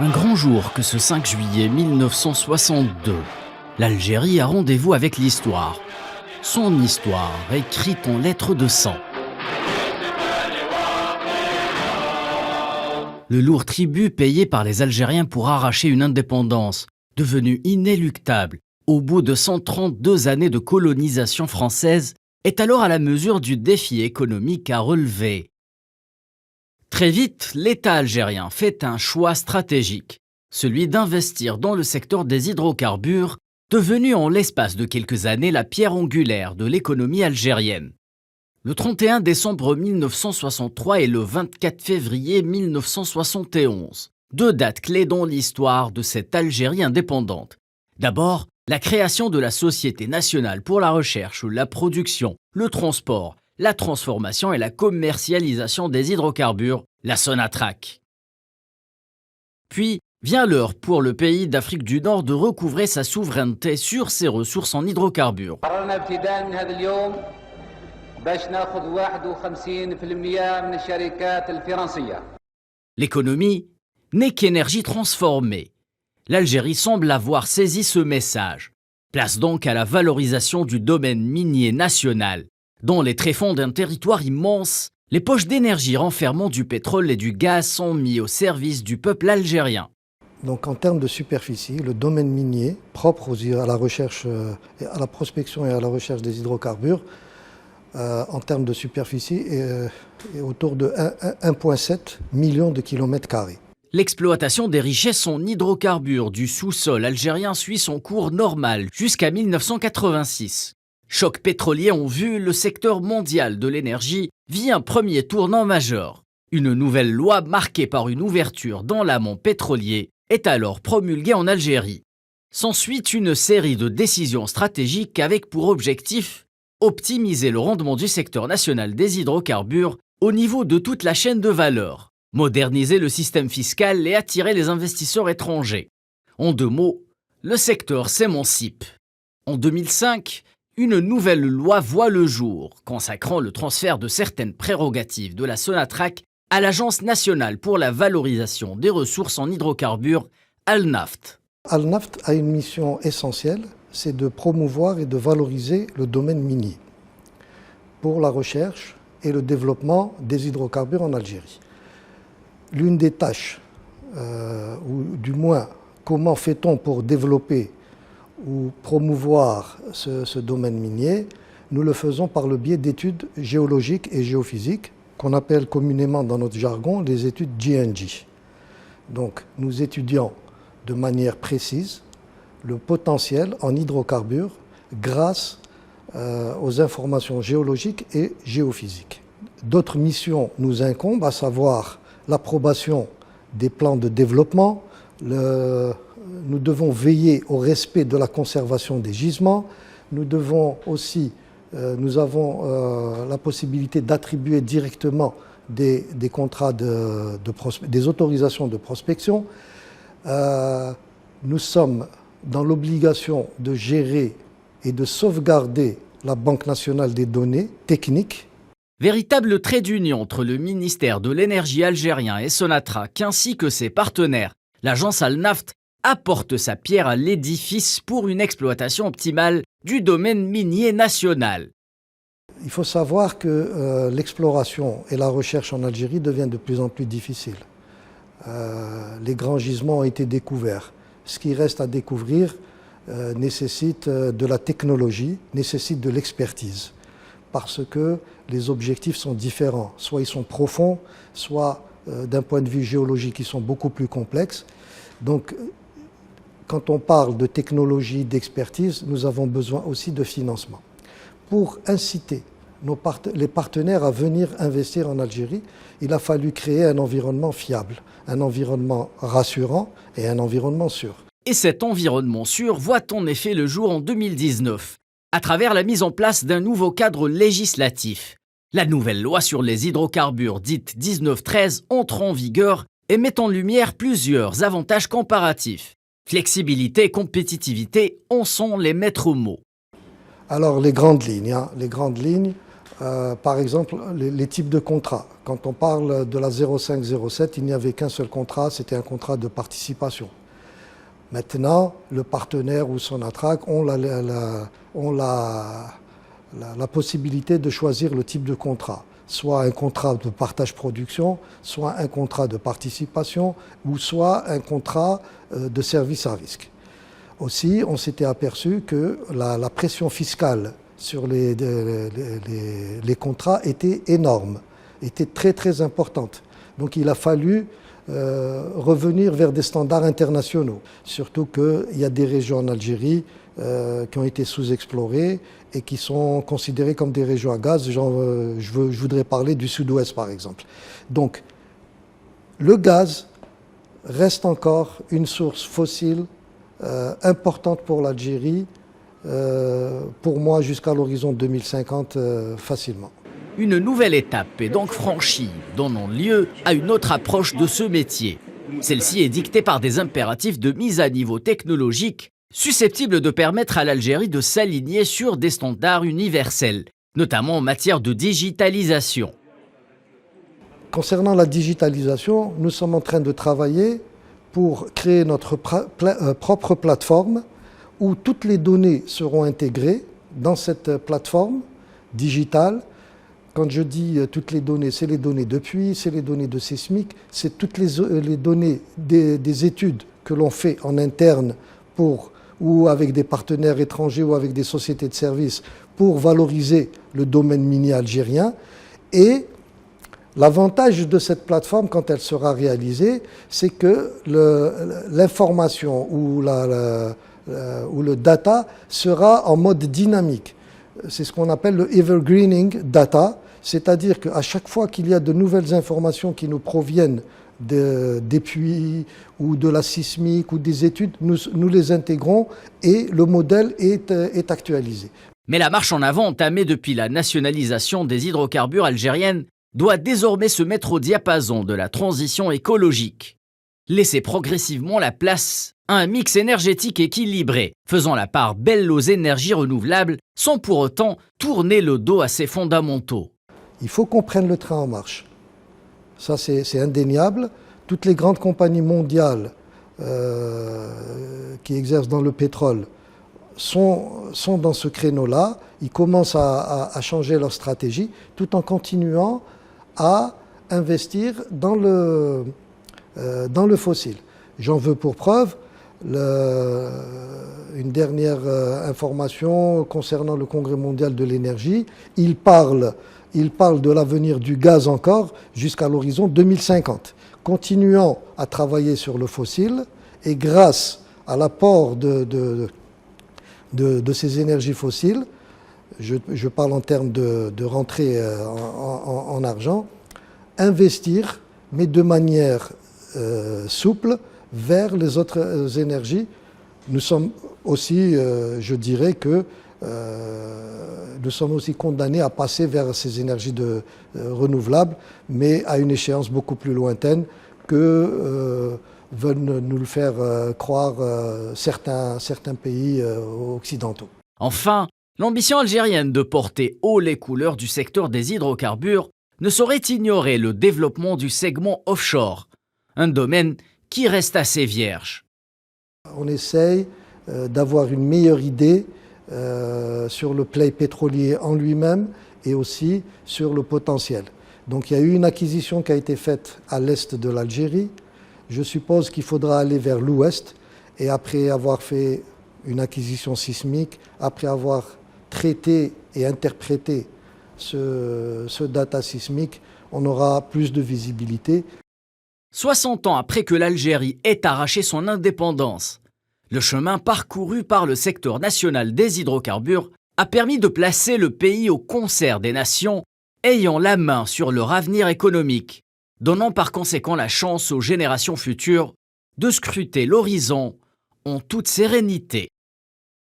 Un grand jour que ce 5 juillet 1962. L'Algérie a rendez-vous avec l'histoire. Son histoire écrite en lettres de sang. Le lourd tribut payé par les Algériens pour arracher une indépendance, devenue inéluctable au bout de 132 années de colonisation française, est alors à la mesure du défi économique à relever. Très vite, l'État algérien fait un choix stratégique, celui d'investir dans le secteur des hydrocarbures, devenu en l'espace de quelques années la pierre angulaire de l'économie algérienne. Le 31 décembre 1963 et le 24 février 1971, deux dates clés dans l'histoire de cette Algérie indépendante. D'abord, la création de la Société nationale pour la recherche, la production, le transport, la transformation et la commercialisation des hydrocarbures, la Sonatrach. Puis vient l'heure pour le pays d'Afrique du Nord de recouvrer sa souveraineté sur ses ressources en hydrocarbures. L'économie n'est qu'énergie transformée. L'Algérie semble avoir saisi ce message. Place donc à la valorisation du domaine minier national. Dans les tréfonds d'un territoire immense, les poches d'énergie renfermant du pétrole et du gaz sont mis au service du peuple algérien. Donc en termes de superficie, le domaine minier, propre à la recherche, à la prospection et à la recherche des hydrocarbures, en termes de superficie, est autour de 1,7 million de kilomètres carrés. L'exploitation des richesses en hydrocarbures du sous-sol algérien suit son cours normal jusqu'à 1986. Choc pétrolier en vue, le secteur mondial de l'énergie vit un premier tournant majeur. Une nouvelle loi marquée par une ouverture dans l'amont pétrolier est alors promulguée en Algérie. S'ensuit une série de décisions stratégiques avec pour objectif optimiser le rendement du secteur national des hydrocarbures au niveau de toute la chaîne de valeur, moderniser le système fiscal et attirer les investisseurs étrangers. En deux mots, le secteur s'émancipe. En 2005, une nouvelle loi voit le jour, consacrant le transfert de certaines prérogatives de la Sonatrach à l'Agence nationale pour la valorisation des ressources en hydrocarbures, Al-Naft. Al-Naft a une mission essentielle, c'est de promouvoir et de valoriser le domaine minier pour la recherche et le développement des hydrocarbures en Algérie. L'une des tâches, ou du moins comment fait-on pour développer ou promouvoir ce domaine minier, nous le faisons par le biais d'études géologiques et géophysiques, qu'on appelle communément dans notre jargon les études GNG. Donc nous étudions de manière précise le potentiel en hydrocarbures grâce aux informations géologiques et géophysiques. D'autres missions nous incombent, à savoir l'approbation des plans de développement, nous devons veiller au respect de la conservation des gisements, nous devons aussi, nous avons la possibilité d'attribuer directement des contrats des autorisations de prospection. Nous sommes dans l'obligation de gérer et de sauvegarder la Banque nationale des données techniques. Véritable trait d'union entre le ministère de l'énergie algérien et Sonatrach ainsi que ses partenaires, l'agence Al-Naft apporte sa pierre à l'édifice pour une exploitation optimale du domaine minier national. Il faut savoir que l'exploration et la recherche en Algérie deviennent de plus en plus difficiles. Les grands gisements ont été découverts. Ce qui reste à découvrir nécessite de la technologie, nécessite de l'expertise, parce que les objectifs sont différents. Soit ils sont profonds, soit d'un point de vue géologique, ils sont beaucoup plus complexes. Donc, quand on parle de technologie, d'expertise, nous avons besoin aussi de financement. Pour inciter les partenaires à venir investir en Algérie, il a fallu créer un environnement fiable, un environnement rassurant et un environnement sûr. Et cet environnement sûr voit en effet le jour en 2019, à travers la mise en place d'un nouveau cadre législatif. La nouvelle loi sur les hydrocarbures, dite 1913, entre en vigueur et met en lumière plusieurs avantages comparatifs. Flexibilité et compétitivité en sont les maîtres mots. Alors les grandes lignes, Par exemple, les types de contrats. Quand on parle de la 05-07, il n'y avait qu'un seul contrat, c'était un contrat de participation. Maintenant, le partenaire ou son attraque ont la possibilité de choisir le type de contrat. Soit un contrat de partage production, soit un contrat de participation, ou soit un contrat de service à risque. Aussi, on s'était aperçu que la pression fiscale sur les contrats était énorme, était très très importante. Donc il a fallu revenir vers des standards internationaux. Surtout qu'il y a des régions en Algérie qui ont été sous-explorées et qui sont considérées comme des régions à gaz. Je voudrais parler du sud-ouest par exemple. Donc le gaz reste encore une source fossile importante pour l'Algérie, pour moi jusqu'à l'horizon 2050 facilement. Une nouvelle étape est donc franchie, donnant lieu à une autre approche de ce métier. Celle-ci est dictée par des impératifs de mise à niveau technologique susceptibles de permettre à l'Algérie de s'aligner sur des standards universels, notamment en matière de digitalisation. Concernant la digitalisation, nous sommes en train de travailler pour créer notre propre plateforme où toutes les données seront intégrées dans cette plateforme digitale. Quand je dis toutes les données, c'est les données de puits, c'est les données de sismique, c'est toutes les données des études que l'on fait en interne ou avec des partenaires étrangers ou avec des sociétés de services pour valoriser le domaine minier algérien. Et l'avantage de cette plateforme, quand elle sera réalisée, c'est que l'information ou le data sera en mode dynamique. C'est ce qu'on appelle le evergreening data, c'est-à-dire qu'à chaque fois qu'il y a de nouvelles informations qui nous proviennent des puits ou de la sismique ou des études, nous les intégrons et le modèle est actualisé. Mais la marche en avant entamée depuis la nationalisation des hydrocarbures algériennes doit désormais se mettre au diapason de la transition écologique. Laisser progressivement la place à un mix énergétique équilibré, faisant la part belle aux énergies renouvelables, sans pour autant tourner le dos à ses fondamentaux. Il faut qu'on prenne le train en marche. Ça, c'est indéniable. Toutes les grandes compagnies mondiales qui exercent dans le pétrole sont dans ce créneau-là. Ils commencent à changer leur stratégie tout en continuant à investir dans le fossile. J'en veux pour preuve une dernière information concernant le Congrès mondial de l'énergie. Il parle de l'avenir du gaz encore jusqu'à l'horizon 2050. Continuant à travailler sur le fossile et grâce à l'apport de ces énergies fossiles, je parle en termes de rentrée en argent, investir, mais de manière souple, vers les autres énergies. Nous sommes aussi, je dirais que nous sommes aussi condamnés à passer vers ces énergies renouvelables, mais à une échéance beaucoup plus lointaine que veulent nous le faire croire certains pays occidentaux. Enfin, l'ambition algérienne de porter haut les couleurs du secteur des hydrocarbures ne saurait ignorer le développement du segment offshore, un domaine qui reste assez vierge. On essaye d'avoir une meilleure idée sur le play pétrolier en lui-même et aussi sur le potentiel. Donc il y a eu une acquisition qui a été faite à l'est de l'Algérie. Je suppose qu'il faudra aller vers l'ouest et après avoir fait une acquisition sismique, après avoir traité et interprété ce data sismique, on aura plus de visibilité. 60 ans après que l'Algérie ait arraché son indépendance, le chemin parcouru par le secteur national des hydrocarbures a permis de placer le pays au concert des nations ayant la main sur leur avenir économique, donnant par conséquent la chance aux générations futures de scruter l'horizon en toute sérénité.